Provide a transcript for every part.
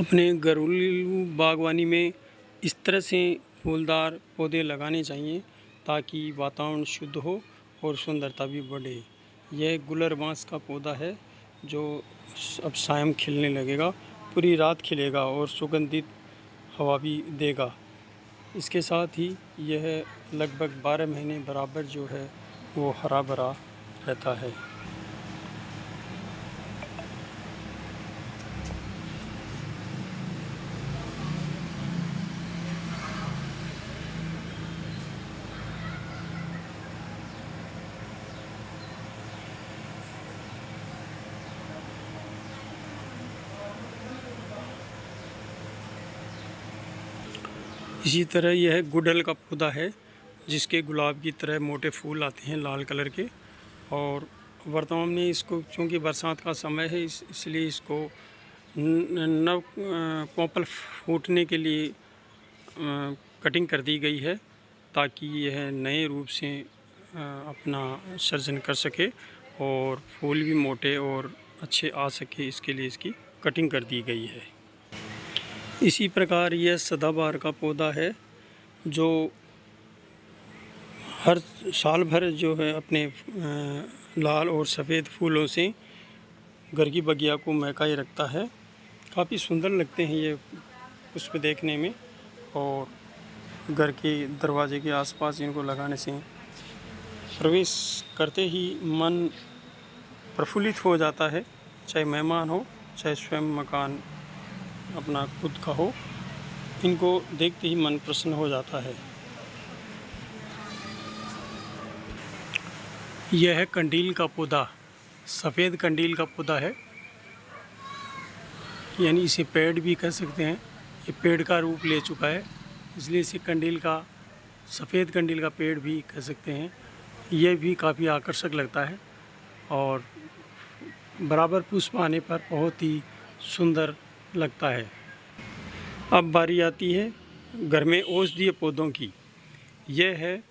अपने घरेलू बागवानी में इस तरह से फूलदार पौधे लगाने चाहिए ताकि वातावरण शुद्ध हो और सुंदरता भी बढ़े। यह गुलर बांस का पौधा है जो अब शाम खिलने लगेगा, पूरी रात खिलेगा और सुगंधित हवा भी देगा। इसके साथ ही यह लगभग 12 महीने बराबर जो है वो हरा भरा रहता है। इसी तरह यह गुड़हल का पौधा है जिसके गुलाब की तरह मोटे फूल आते हैं लाल कलर के। और वर्तमान में इसको चूँकि बरसात का समय है इसलिए इसको नव कोपल फूटने के लिए कटिंग कर दी गई है ताकि यह नए रूप से अपना सर्जन कर सके और फूल भी मोटे और अच्छे आ सके, इसके लिए इसकी कटिंग कर दी गई है। इसी प्रकार यह सदाबहार का पौधा है जो हर साल भर जो है अपने लाल और सफ़ेद फूलों से घर की बगिया को महकाए रखता है। काफ़ी सुंदर लगते हैं ये पुष्प देखने में, और घर के दरवाजे के आसपास इनको लगाने से प्रवेश करते ही मन प्रफुल्लित हो जाता है। चाहे मेहमान हो चाहे स्वयं मकान अपना खुद का हो, इनको देखते ही मन प्रसन्न हो जाता है। यह है कंडील का पौधा, सफ़ेद कंडील का पौधा है, यानी इसे पेड़ भी कह सकते हैं। ये पेड़ का रूप ले चुका है इसलिए इसे कंडील का, सफ़ेद कंडील का पेड़ भी कह सकते हैं। यह भी काफ़ी आकर्षक लगता है और बराबर पुष्प आने पर बहुत ही सुंदर लगता है। अब बारी आती है घर में औषधीय पौधों की। यह है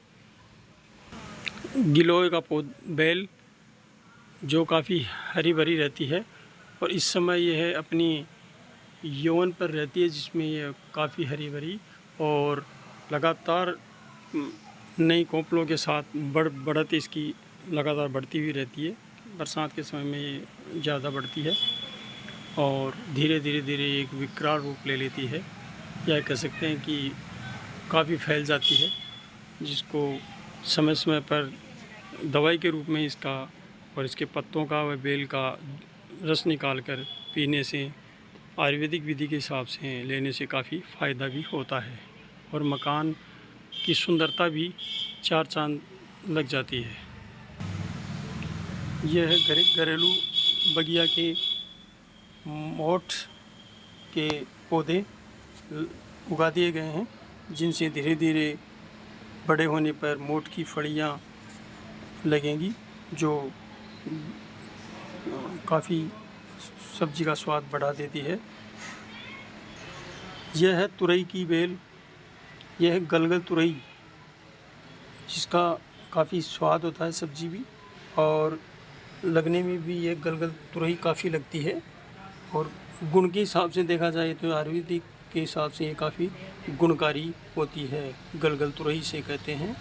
गिलोय का बेल जो काफ़ी हरी भरी रहती है और इस समय यह अपनी यौवन पर रहती है जिसमें यह काफ़ी हरी भरी और लगातार नई कोपलों के साथ बढ़त इसकी लगातार बढ़ती हुई रहती है। बरसात के समय में ये ज़्यादा बढ़ती है और धीरे धीरे एक विकराल रूप ले लेती है, या कह सकते हैं कि काफ़ी फैल जाती है, जिसको समय समय पर दवाई के रूप में इसका और इसके पत्तों का व बेल का रस निकाल कर पीने से, आयुर्वेदिक विधि के हिसाब से लेने से काफ़ी फ़ायदा भी होता है और मकान की सुंदरता भी चार चांद लग जाती है। यह है घरेलू बगिया के मोठ के पौधे उगा दिए गए हैं जिनसे धीरे धीरे बड़े होने पर मोठ की फलियां लगेंगी जो काफ़ी सब्जी का स्वाद बढ़ा देती है। यह है तुरई की बेल, यह है गलगल तुरई जिसका काफ़ी स्वाद होता है, सब्जी भी और लगने में भी यह गलगल तुरई काफ़ी लगती है। और गुण के हिसाब से देखा जाए तो आयुर्वेदिक के हिसाब से ये काफ़ी गुणकारी होती है, गलगल तुरई से कहते हैं।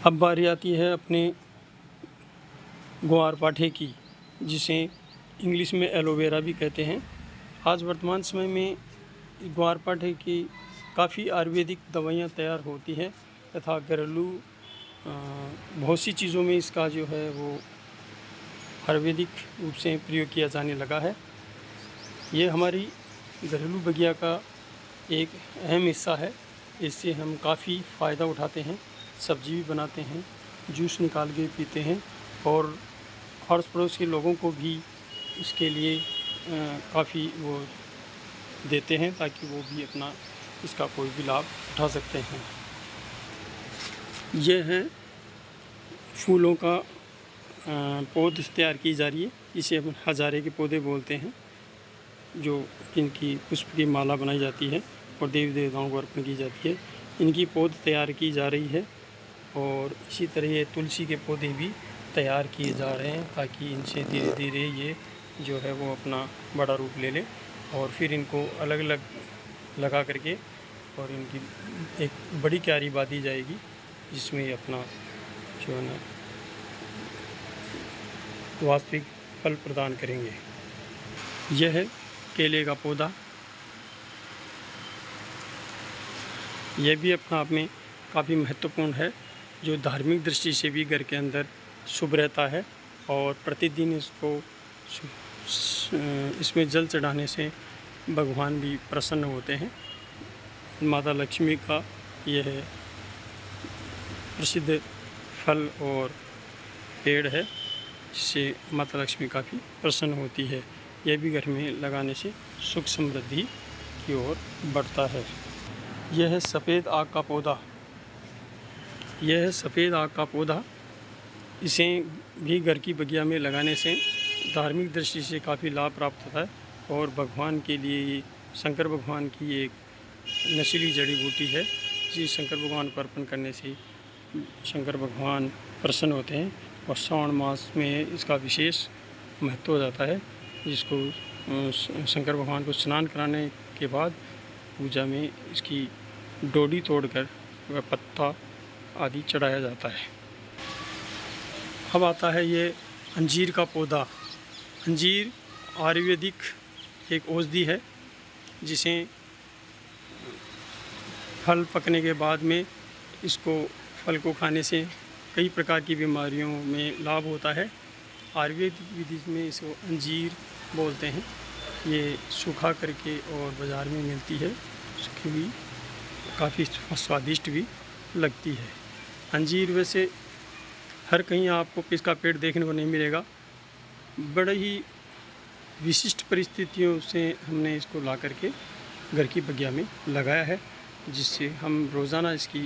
अब बारी आती है अपने ग्वारपाठे की, जिसे इंग्लिश में एलोवेरा भी कहते हैं। आज वर्तमान समय में ग्वारपाठे की काफ़ी आयुर्वेदिक दवाइयाँ तैयार होती हैं तथा घरेलू बहुत सी चीज़ों में इसका जो है वो आयुर्वेदिक रूप से प्रयोग किया जाने लगा है। ये हमारी घरेलू बगिया का एक अहम हिस्सा है। इससे हम काफ़ी फ़ायदा उठाते हैं, सब्जी भी बनाते हैं, जूस निकाल के पीते हैं और आस पड़ोस के लोगों को भी इसके लिए काफ़ी वो देते हैं ताकि वो भी अपना इसका कोई भी लाभ उठा सकते हैं। यह है फूलों का पौध तैयार की जा रही है, इसे हम हजारे के पौधे बोलते हैं, जो इनकी पुष्प की माला बनाई जाती है और देवी देवताओं को अर्पण की जाती है। इनकी पौध तैयार की जा रही है और इसी तरह ये तुलसी के पौधे भी तैयार किए जा रहे हैं ताकि इनसे धीरे धीरे ये जो है वो अपना बड़ा रूप ले ले और फिर इनको अलग अलग लगा करके और इनकी एक बड़ी क्यारी बांधी जाएगी, जिसमें ये अपना जो है ना वास्तविक फल प्रदान करेंगे। यह है केले का पौधा। यह भी अपने आप में काफ़ी महत्वपूर्ण है, जो धार्मिक दृष्टि से भी घर के अंदर शुभ रहता है। और प्रतिदिन इसमें जल चढ़ाने से भगवान भी प्रसन्न होते हैं। माता लक्ष्मी का यह प्रसिद्ध फल और पेड़ है, जिससे माता लक्ष्मी काफ़ी प्रसन्न होती है। यह भी घर में लगाने से सुख समृद्धि की ओर बढ़ता है। यह है सफ़ेद आग का पौधा। यह है सफ़ेद आग का पौधा। इसे भी घर की बगिया में लगाने से धार्मिक दृष्टि से काफ़ी लाभ प्राप्त होता है। और भगवान के लिए ये शंकर भगवान की एक नशीली जड़ी बूटी है, जिसे शंकर भगवान को अर्पण करने से शंकर भगवान प्रसन्न होते हैं। और श्रावण मास में इसका विशेष महत्व हो जाता है, जिसको शंकर भगवान को स्नान कराने के बाद पूजा में इसकी डोडी तोड़कर वह पत्ता आदि चढ़ाया जाता है। अब आता है ये अंजीर का पौधा। अंजीर आयुर्वेदिक एक औषधि है, जिसे फल पकने के बाद में इसको फल को खाने से कई प्रकार की बीमारियों में लाभ होता है। आयुर्वेदिक विधि में इसको अंजीर बोलते हैं। ये सूखा करके और बाज़ार में मिलती है, उसकी भी काफ़ी स्वादिष्ट भी लगती है। अंजीर वैसे हर कहीं आपको इसका पेड़ देखने को नहीं मिलेगा। बड़े ही विशिष्ट परिस्थितियों से हमने इसको ला करके घर की बगिया में लगाया है, जिससे हम रोज़ाना इसकी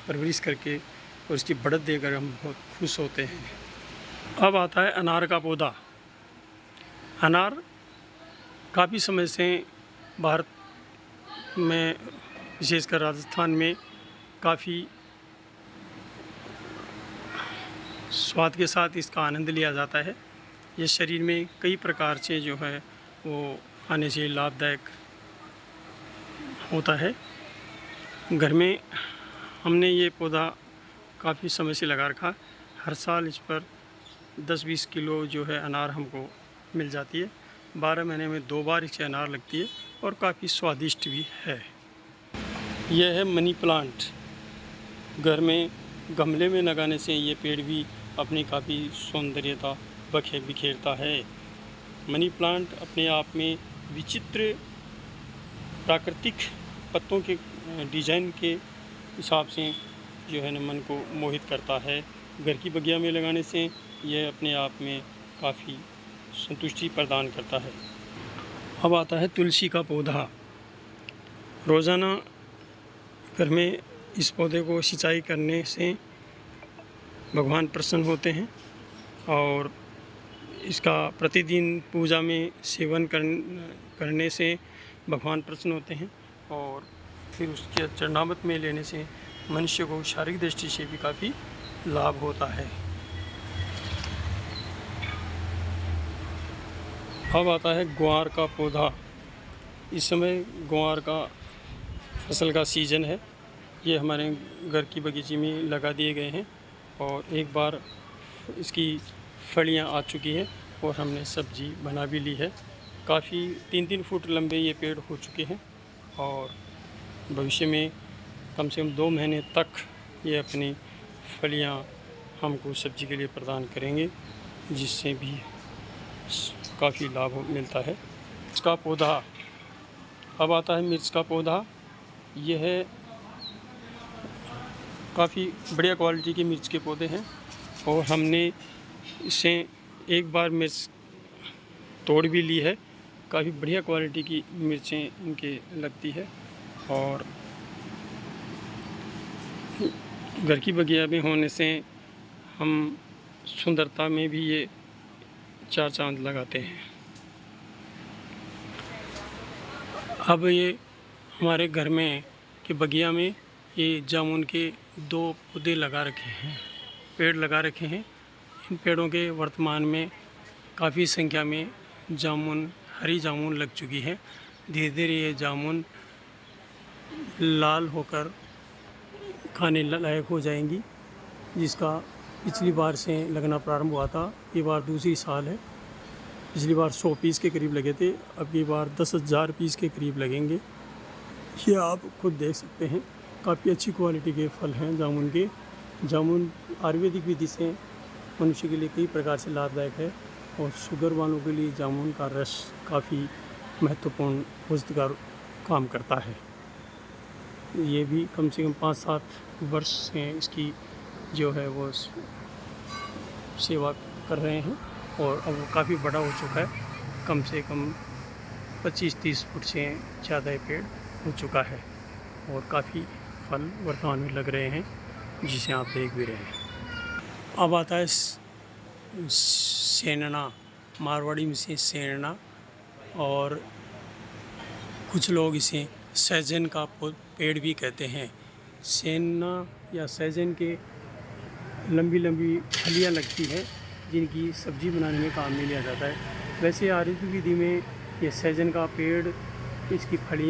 परवरिश करके और इसकी बढ़त देकर हम बहुत खुश होते हैं। अब आता है अनार का पौधा। अनार काफ़ी समय से भारत में, विशेषकर राजस्थान में, काफ़ी स्वाद के साथ इसका आनंद लिया जाता है। ये शरीर में कई प्रकार से जो है वो खाने से लाभदायक होता है। घर में हमने ये पौधा काफ़ी समय से लगा रखा। हर साल इस पर 10-20 किलो जो है अनार हमको मिल जाती है। 12 महीने में 2 बार इससे अनार लगती है और काफ़ी स्वादिष्ट भी है। यह है मनी प्लांट। घर में गमले में लगाने से ये पेड़ भी अपनी काफ़ी सौंदर्यता बिखेरता है। मनी प्लांट अपने आप में विचित्र प्राकृतिक पत्तों के डिज़ाइन के हिसाब से जो है ना मन को मोहित करता है। घर की बगिया में लगाने से यह अपने आप में काफ़ी संतुष्टि प्रदान करता है। अब आता है तुलसी का पौधा। रोज़ाना घर में इस पौधे को सिंचाई करने से भगवान प्रसन्न होते हैं और इसका प्रतिदिन पूजा में सेवन करने से भगवान प्रसन्न होते हैं। और फिर उसके चरणामृत में लेने से मनुष्य को शारीरिक दृष्टि से भी काफ़ी लाभ होता है। अब आता है ग्वार का पौधा। इस समय ग्वार का फसल का सीज़न है। ये हमारे घर की बगीचे में लगा दिए गए हैं और एक बार इसकी फलियां आ चुकी है और हमने सब्जी बना भी ली है। काफ़ी 3-3 फुट लंबे ये पेड़ हो चुके हैं और भविष्य में कम से कम 2 महीने तक ये अपनी फलियां हमको सब्जी के लिए प्रदान करेंगे, जिससे भी काफ़ी लाभ मिलता है। इसका पौधा। अब आता है मिर्च का पौधा। यह काफ़ी बढ़िया क्वालिटी के मिर्च के पौधे हैं और हमने इसे एक बार मिर्च तोड़ भी ली है। काफ़ी बढ़िया क्वालिटी की मिर्चें इनके लगती है और घर की बगिया में होने से हम सुंदरता में भी ये 4 चांद लगाते हैं। अब ये हमारे घर में के बगिया में ये जामुन के 2 पौधे लगा रखे हैं, पेड़ लगा रखे हैं। इन पेड़ों के वर्तमान में काफ़ी संख्या में हरी जामुन लग चुकी है। धीरे धीरे ये जामुन लाल होकर खाने लायक हो जाएंगी, जिसका पिछली बार से लगना प्रारंभ हुआ था। ये बार दूसरी साल है। पिछली बार 100 पीस के करीब लगे थे, अब की बार 10,000 पीस के करीब लगेंगे। ये आप खुद देख सकते हैं, काफ़ी अच्छी क्वालिटी के फल हैं जामुन के। जामुन आयुर्वेदिक विधि से मनुष्य के लिए कई प्रकार से लाभदायक है और शुगर वालों के लिए जामुन का रस काफ़ी महत्वपूर्ण औषधिकार काम करता है। ये भी कम से कम 5-7 वर्ष से इसकी जो है वो सेवा कर रहे हैं और अब वो काफ़ी बड़ा हो चुका है। कम से कम 25-30 फुट से ज़्यादा ये पेड़ हो चुका है और काफ़ी फल वर्तमान में लग रहे हैं, जिसे आप देख भी रहे हैं। अब आता है सेनना, मारवाड़ी में से सेनना, और कुछ लोग इसे सहजन का पेड़ भी कहते हैं। सेनना या सहजन के लंबी लंबी फलियाँ लगती हैं, जिनकी सब्ज़ी बनाने में काम में लिया जाता है। वैसे आयुर्वेदिक विधि में ये सहजन का पेड़, इसकी फलियाँ